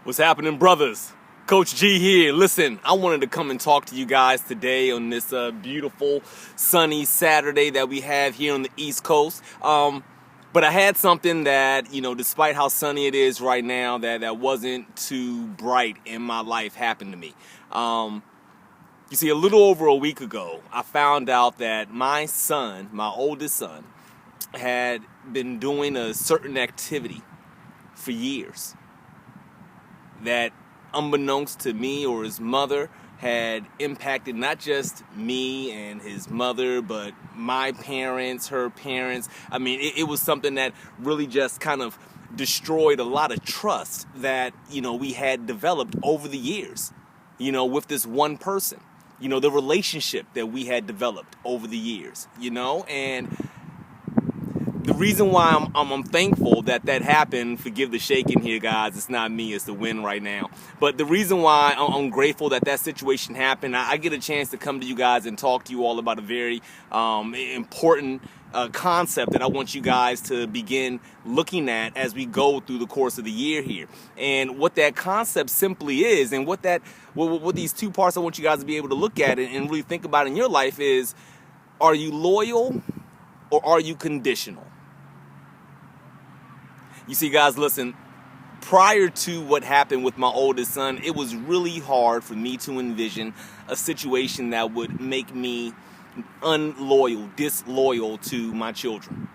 What's happening, brothers? Coach G here. Listen, I wanted to come and talk to you guys today on this beautiful sunny Saturday that we have here on the East Coast. But I had something that, despite how sunny it is right now, that wasn't too bright in my life happen to me. You see, a little over a week ago, I found out that my son, my oldest son, had been doing a certain activity for years that, unbeknownst to me or his mother, had impacted not just me and his mother, but my parents, her parents. I mean, it was something that really just kind of destroyed a lot of trust that, we had developed over the years, with this one person, the relationship that we had developed over the years, and the reason why I'm thankful that happened, forgive the shaking here, guys, it's not me, it's the wind right now. But the reason why I'm grateful that situation happened, I get a chance to come to you guys and talk to you all about a very important concept that I want you guys to begin looking at as we go through the course of the year here. And what that concept simply is, and what these two parts I want you guys to be able to look at and really think about in your life is, are you loyal or are you conditional? You see, guys, listen, prior to what happened with my oldest son, it was really hard for me to envision a situation that would make me disloyal to my children.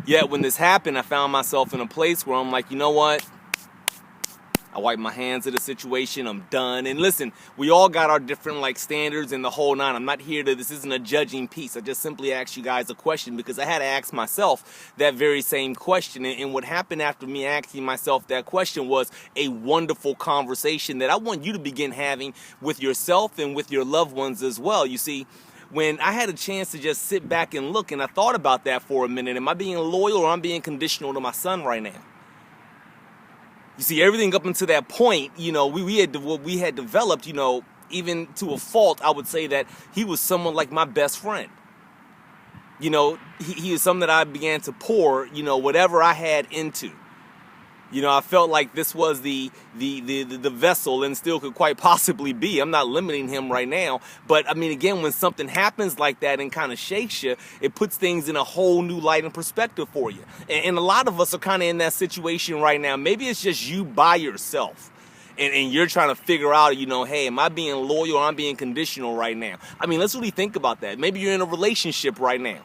Yet when this happened, I found myself in a place where I'm like, you know what? I wipe my hands of the situation. I'm done. And listen, we all got our different standards and the whole nine. I'm not here this isn't a judging piece. I just simply asked you guys a question because I had to ask myself that very same question. And what happened after me asking myself that question was a wonderful conversation that I want you to begin having with yourself and with your loved ones as well. You see, when I had a chance to just sit back and look, and I thought about that for a minute, am I being loyal or I'm being conditional to my son right now? You see, everything up until that point, we had developed, even to a fault, I would say that he was someone like my best friend. He is someone that I began to pour, whatever I had into. I felt like this was the vessel and still could quite possibly be. I'm not limiting him right now. But, I mean, again, when something happens like that and kind of shakes you, it puts things in a whole new light and perspective for you. And a lot of us are kind of in that situation right now. Maybe it's just you by yourself. And you're trying to figure out, hey, am I being loyal or I'm being conditional right now? I mean, let's really think about that. Maybe you're in a relationship right now.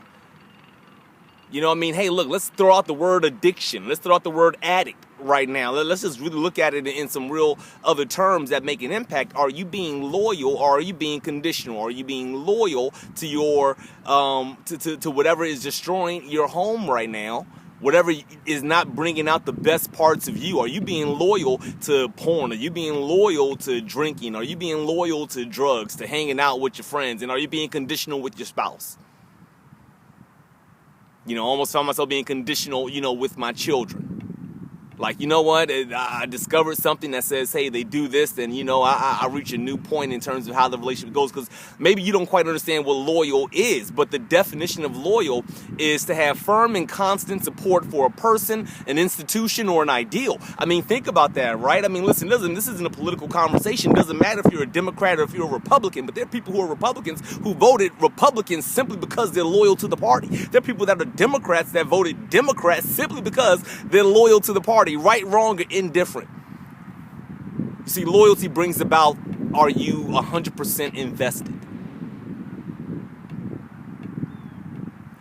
Hey, look, let's throw out the word addiction. Let's throw out the word addict right now. Let's just really look at it in some real other terms that make an impact. Are you being loyal or are you being conditional? Are you being loyal to your to whatever is destroying your home right now? Whatever is not bringing out the best parts of you? Are you being loyal to porn? Are you being loyal to drinking? Are you being loyal to drugs, to hanging out with your friends? And are you being conditional with your spouse? Almost found myself being conditional, with my children. Like, you know what? I discovered something that says, hey, they do this, then, I reach a new point in terms of how the relationship goes. Because maybe you don't quite understand what loyal is, but the definition of loyal is to have firm and constant support for a person, an institution, or an ideal. I mean, think about that, right? I mean, listen, this isn't a political conversation. It doesn't matter if you're a Democrat or if you're a Republican, but there are people who are Republicans who voted Republicans simply because they're loyal to the party. There are people that are Democrats that voted Democrats simply because they're loyal to the party. Right, wrong, or indifferent. You see, loyalty brings about, are you 100% invested?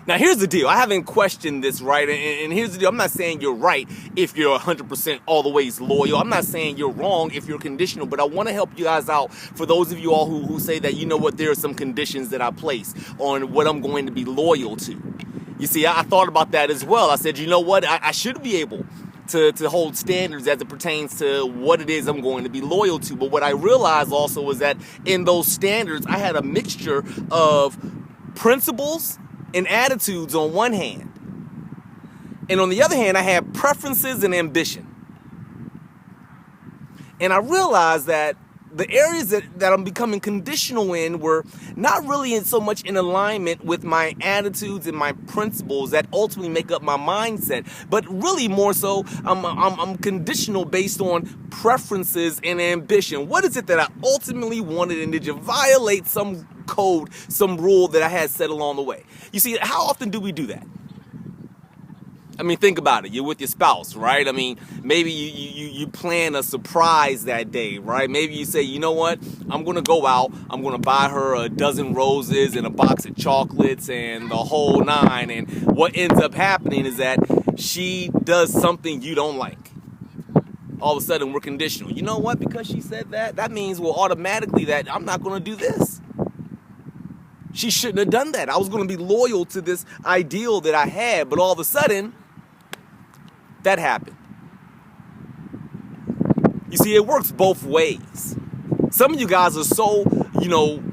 Now, here's the deal. I haven't questioned this, right? And here's the deal. I'm not saying you're right if you're 100% all the ways loyal. I'm not saying you're wrong if you're conditional, but I want to help you guys out for those of you all who say that, there are some conditions that I place on what I'm going to be loyal to. You see, I thought about that as well. I said, I should be able to hold standards as it pertains to what it is I'm going to be loyal to. But what I realized also was that in those standards, I had a mixture of principles and attitudes on one hand. And on the other hand, I had preferences and ambition. And I realized that the areas that I'm becoming conditional in were not really in so much in alignment with my attitudes and my principles that ultimately make up my mindset, but really more so I'm conditional based on preferences and ambition. What is it that I ultimately wanted, and did you violate some code, some rule that I had set along the way? You see, how often do we do that? I mean, think about it. You're with your spouse, right? I mean, maybe you plan a surprise that day, right? Maybe you say, you know what? I'm going to go out. I'm going to buy her a dozen roses and a box of chocolates and the whole nine. And what ends up happening is that she does something you don't like. All of a sudden, we're conditional. You know what? Because she said that, that means, well, automatically that I'm not going to do this. She shouldn't have done that. I was going to be loyal to this ideal that I had, but all of a sudden, that happened. You see, it works both ways. Some of you guys are so,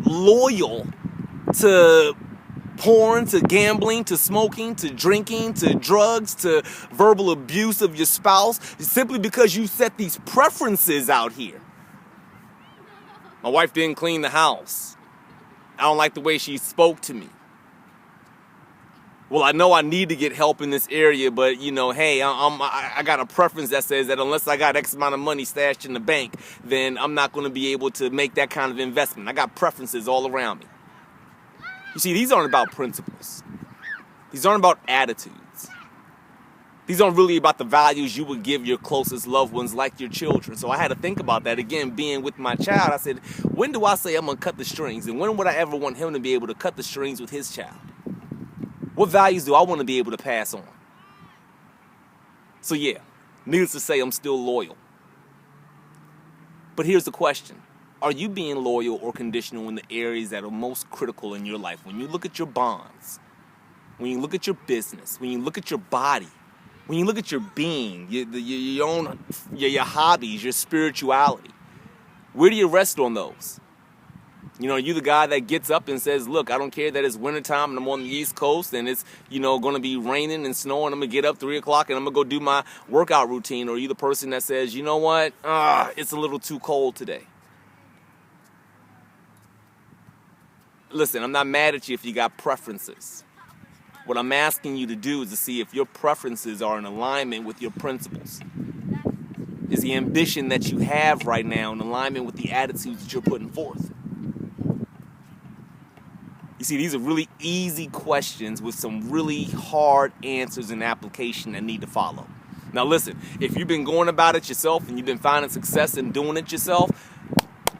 loyal to porn, to gambling, to smoking, to drinking, to drugs, to verbal abuse of your spouse, simply because you set these preferences out here. My wife didn't clean the house. I don't like the way she spoke to me. Well, I know I need to get help in this area, but, hey, I got a preference that says that unless I got X amount of money stashed in the bank, then I'm not going to be able to make that kind of investment. I got preferences all around me. You see, these aren't about principles. These aren't about attitudes. These aren't really about the values you would give your closest loved ones, like your children. So I had to think about that. Again, being with my child, I said, when do I say I'm going to cut the strings? And when would I ever want him to be able to cut the strings with his child? What values do I want to be able to pass on? So yeah, needless to say, I'm still loyal. But here's the question. Are you being loyal or conditional in the areas that are most critical in your life? When you look at your bonds, when you look at your business, when you look at your body, when you look at your being, your hobbies, your spirituality, where do you rest on those? Are you the guy that gets up and says, look, I don't care that it's wintertime and I'm on the East Coast and it's, going to be raining and snowing. I'm going to get up 3 o'clock and I'm going to go do my workout routine. Or are you the person that says, you know what? It's a little too cold today. Listen, I'm not mad at you if you got preferences. What I'm asking you to do is to see if your preferences are in alignment with your principles. Is the ambition that you have right now in alignment with the attitudes that you're putting forth? You see, these are really easy questions with some really hard answers and application that need to follow. Now listen, if you've been going about it yourself and you've been finding success in doing it yourself,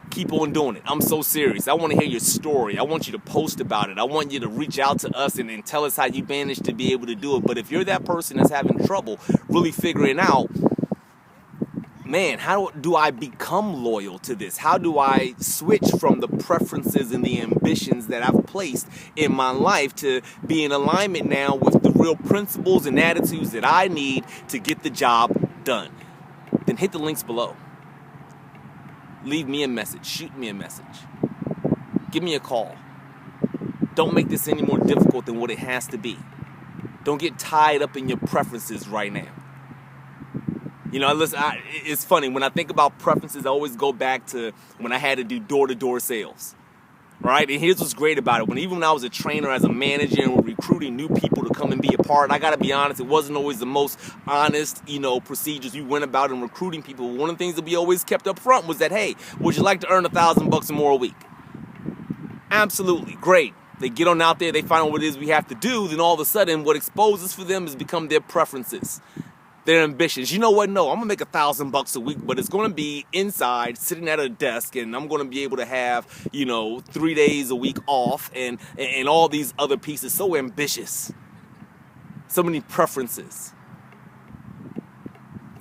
keep on doing it. I'm so serious. I want to hear your story. I want you to post about it. I want you to reach out to us and tell us how you managed to be able to do it. But if you're that person that's having trouble really figuring out, man, how do I become loyal to this? How do I switch from the preferences and the ambitions that I've placed in my life to be in alignment now with the real principles and attitudes that I need to get the job done? Then hit the links below. Leave me a message. Shoot me a message. Give me a call. Don't make this any more difficult than what it has to be. Don't get tied up in your preferences right now. Listen, it's funny. When I think about preferences, I always go back to when I had to do door-to-door sales, right? And here's what's great about it. Even when I was a trainer as a manager and recruiting new people to come and be a part, I got to be honest, it wasn't always the most honest, procedures we went about in recruiting people. One of the things that we always kept up front was that, hey, would you like to earn $1,000 or more a week? Absolutely. Great. They get on out there, they find out what it is we have to do, then all of a sudden what exposes for them has become their preferences. Their ambitions. You know what? No, I'm gonna make $1,000 a week, but it's gonna be inside, sitting at a desk, and I'm gonna be able to have, 3 days a week off, and all these other pieces. So ambitious, so many preferences.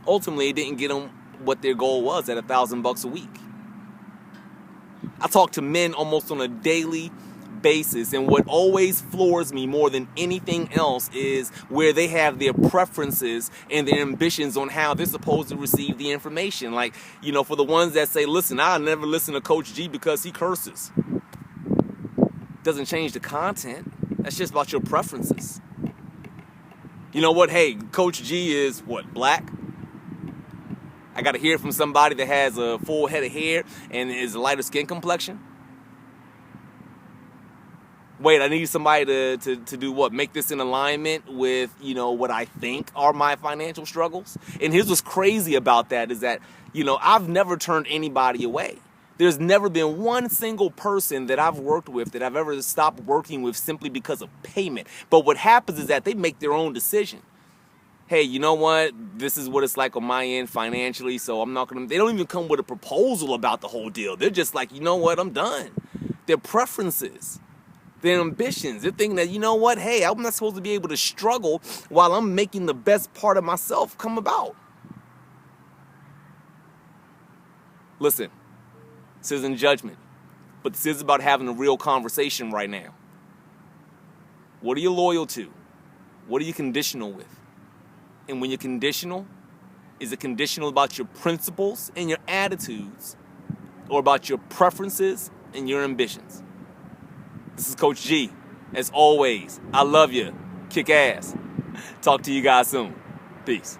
Ultimately, it didn't get them what their goal was at $1,000 a week. I talk to men almost on a daily basis, and what always floors me more than anything else is where they have their preferences and their ambitions on how they're supposed to receive the information. Like, for the ones that say, listen, I'll never listen to Coach G because he curses. Doesn't change the content. That's just about your preferences. You know what? Hey, Coach G is what? Black? I got to hear it from somebody that has a full head of hair and is a lighter skin complexion? Wait, I need somebody to do what? Make this in alignment with, what I think are my financial struggles? And here's what's crazy about that is that, I've never turned anybody away. There's never been one single person that I've worked with that I've ever stopped working with simply because of payment. But what happens is that they make their own decision. Hey, you know what? This is what it's like on my end financially, so I'm not going to... They don't even come with a proposal about the whole deal. They're just like, you know what? I'm done. Their preferences, their ambitions. They're thinking that, you know what? Hey, I'm not supposed to be able to struggle while I'm making the best part of myself come about. Listen, this isn't judgment, but this is about having a real conversation right now. What are you loyal to? What are you conditional with? And when you're conditional, is it conditional about your principles and your attitudes, or about your preferences and your ambitions? This is Coach G. As always, I love you. Kick ass. Talk to you guys soon. Peace.